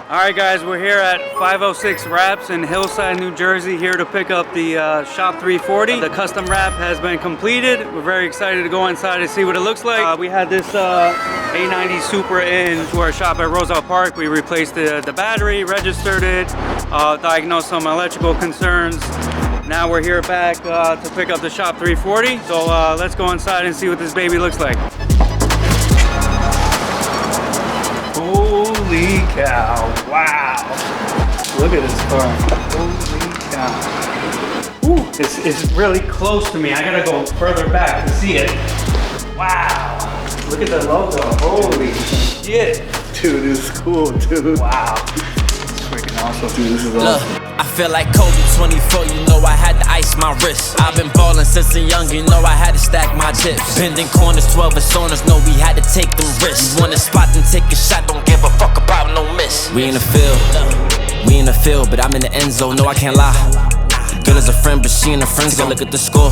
All right, guys, we're here at 506 Wraps in Hillside, New Jersey, here to pick up the Shop 340. The custom wrap has been completed. We're very excited to go inside and see what it looks like. We had this A90 Supra in to our shop at Roosevelt Park. We replaced the battery, registered it, diagnosed some electrical concerns. Now we're here back to pick up the Shop 340. So let's go inside and see what this baby looks like. Holy cow, wow. Look at this car, holy cow. Ooh, it's really close to me. I gotta go further back to see it. Wow, look at the logo, holy shit. Dude, this is cool, dude. Wow, it's freaking awesome. Dude, this is awesome. I feel like Kobe 24, you know I had to ice my wrist. I've been ballin' since a young, you know I had to stack my chips. Bending corners, 12 personas, know we had to take them risks. You want a spot, then take a shot, don't give a fuck about no miss. We in the field, but I'm in the end zone, no I can't lie. Girl is a friend, but she and her friends gon' look at the score.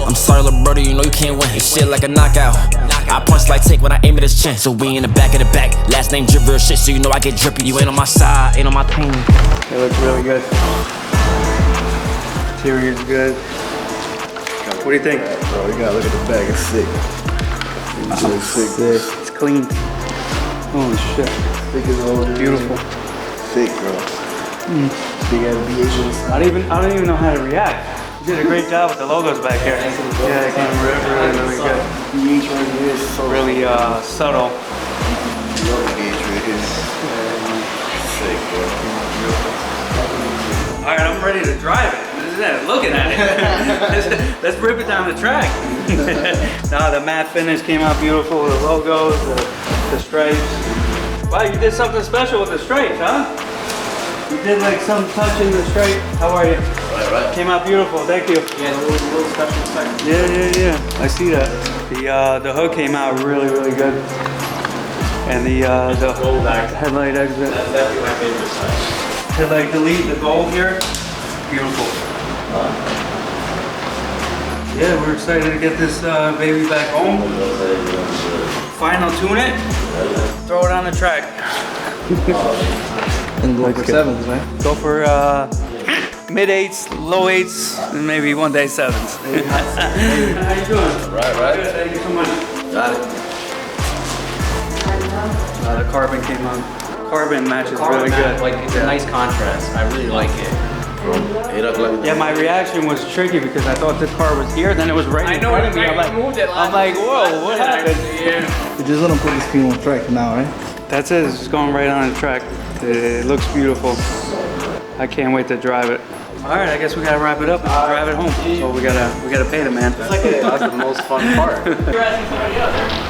I'm sorry, little brother, you know you can't win. This shit like a knockout. I punch like take when I aim at his chin. So we in the back of the back. Last name drip real shit, so you know I get drippy. You ain't on my side, ain't on my team. It looks really good. Interior's good. What do you think? Bro, you gotta look at the bag, it's sick. It's really sick. It's clean. Holy shit. Sick as all. Beautiful. Sick, bro. Big ass VHS. I don't even know how to react. You did a great job with the logos back here. Yeah, it came really good. VH right here is so Really subtle. VH right here. Sick, bro. All right, I'm ready to drive it. Looking at it. Let's rip it down the track. Nah, the matte finish came out beautiful. The logos, the stripes. Wow, you did something special with the stripes, huh? You did like some touch in the stripe. How are you? Right. Came out beautiful. Thank you. Yeah, a little special effect. Yeah. I see that. The hood came out really good. And the headlight exit. That's definitely my favorite side. Headlight delete, the gold here. Beautiful. Yeah, we're excited to get this baby back home. Final tune it. Throw it on the track. And go for sevens, man. Go for mid eights, low eights, and maybe one day sevens. How you doing? Right. Good, thank you so much. Got it. The carbon came on. Carbon matches really good. Like it's a nice contrast. I really like it. Yeah, my reaction was tricky because I thought this car was here, then it was right in front of me. I'm like, whoa, what happened? You just want to put this thing on track now, right? That's it, it's just going right on the track. It looks beautiful. I can't wait to drive it. All right, I guess we gotta wrap it up and drive it home. So we gotta pay the man. That's the most fun part. You're asking somebody else.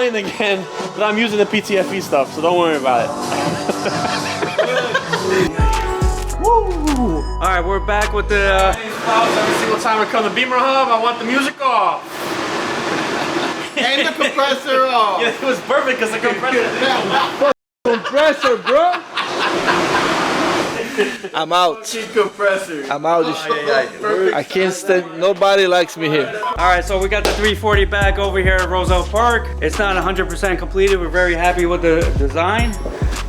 complain again that I'm using the PTFE stuff, so don't worry about it. Woo! All right, we're back with the. Every single time I come to Beamer Hub, I want the music off. And the compressor off. Yeah, it was perfect because the compressor. Compressor, bro. I'm out. Compressor. I'm out. I can't stand. Nobody likes me here. All right, so we got the 340 back over here at Roosevelt Park. It's not 100% completed. We're very happy with the design.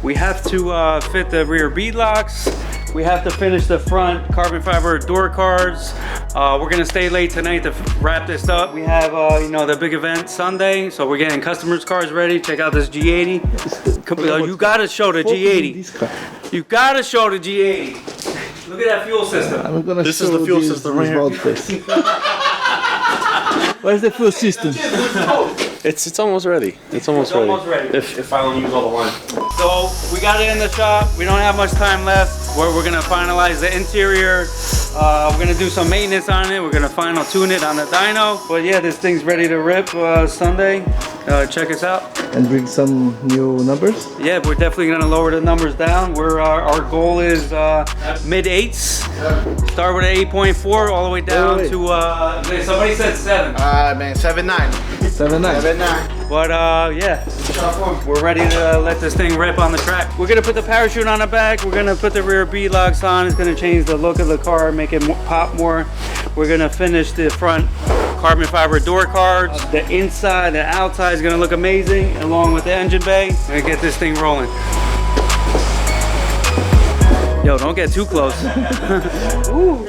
We have to fit the rear bead locks. We have to finish the front carbon fiber door cards. We're gonna stay late tonight to wrap this up. We have, you know, the big event Sunday, so we're getting customers' cars ready. Check out this G80. You gotta show the G80. You gotta show the G80. Look at that fuel system. I'm gonna This show is the fuel these- system these right here. bald face. Where's the fuel system? It's almost ready. It's almost ready. If I don't use all the line. So we got it in the shop. We don't have much time left. We're gonna finalize the interior. We're gonna do some maintenance on it. We're gonna final tune it on the dyno. But yeah, this thing's ready to rip Sunday. Check us out. And bring some new numbers. Yeah, we're definitely gonna lower the numbers down. Our goal is mid 8s. Start with an 8.4 all the way down Wait. to somebody said 7. Man, 7.9. 7.9. 7.9. But yeah, we're ready to let this thing rip on the track. We're gonna put the parachute on the back. We're gonna put the rear bead locks on. It's gonna change the look of the car, make it pop more. We're gonna finish the front carbon fiber door cards. The inside, the outside is gonna look amazing, along with the engine bay. We're gonna get this thing rolling. Yo, don't get too close. Woo.